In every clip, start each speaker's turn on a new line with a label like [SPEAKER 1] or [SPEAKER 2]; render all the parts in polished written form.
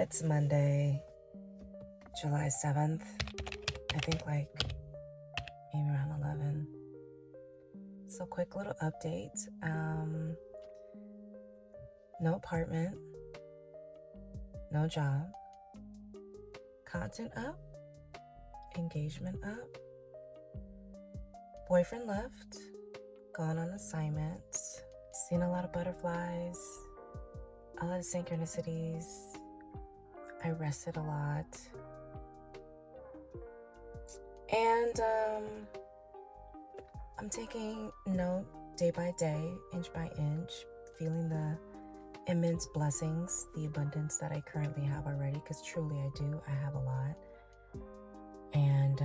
[SPEAKER 1] It's Monday, July 7th. I think like maybe around 11. So quick little update. No apartment, no job, content up, engagement up, boyfriend left, gone on assignments, seen a lot of butterflies, a lot of synchronicities. I rested a lot. And I'm taking note day by day, inch by inch, feeling the immense blessings, the abundance that I currently have already, because truly I do. I have a lot. And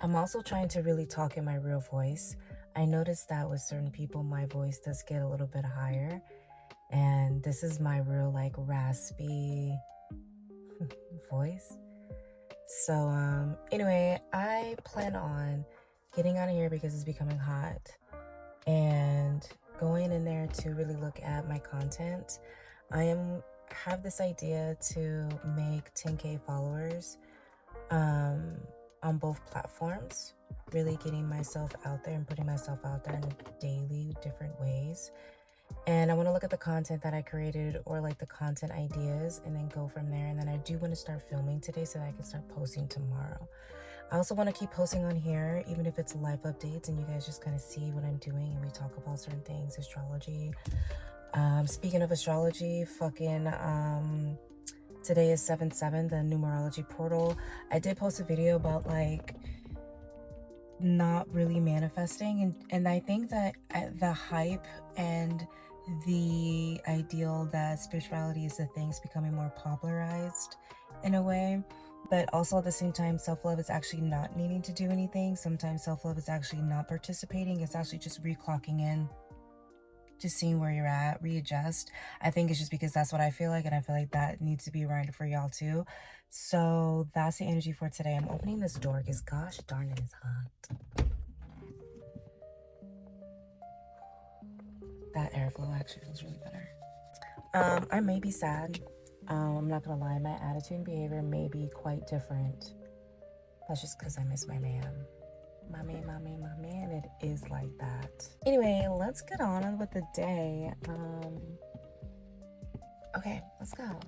[SPEAKER 1] I'm also trying to really talk in my real voice. I noticed that with certain people, my voice does get a little bit higher. And this is my real, like, raspy voice. So anyway, I plan on getting out of here because it's becoming hot and going in there to really look at my content. I have this idea to make 10K followers on both platforms, really getting myself out there and putting myself out there in daily different ways. And I want to look at the content that I created, or like the content ideas, and then go from there. And then I do want to start filming today so that I can start posting tomorrow. I also want to keep posting on here, even if it's live updates and you guys just kind of see what I'm doing and we talk about certain things, astrology. Speaking of astrology, today is 7/7, the numerology portal. I did post a video about like not really manifesting, and I think that the hype and the ideal that spirituality is the thing is becoming more popularized in a way, but also at the same time, self-love is actually not needing to do anything. Sometimes self-love is actually not participating. It's actually just reclocking in, just seeing where you're at, readjust. I think it's just because that's what I feel like, and I feel like that needs to be a reminder for y'all too. So that's the energy for today. I'm opening this door because gosh darn it, it's hot. That airflow actually feels really better. I may be sad. I'm not gonna lie, my attitude and behavior may be quite different. That's just because I miss my man. My man, it is like that. Anyway, let's get on with the day. Okay, let's go.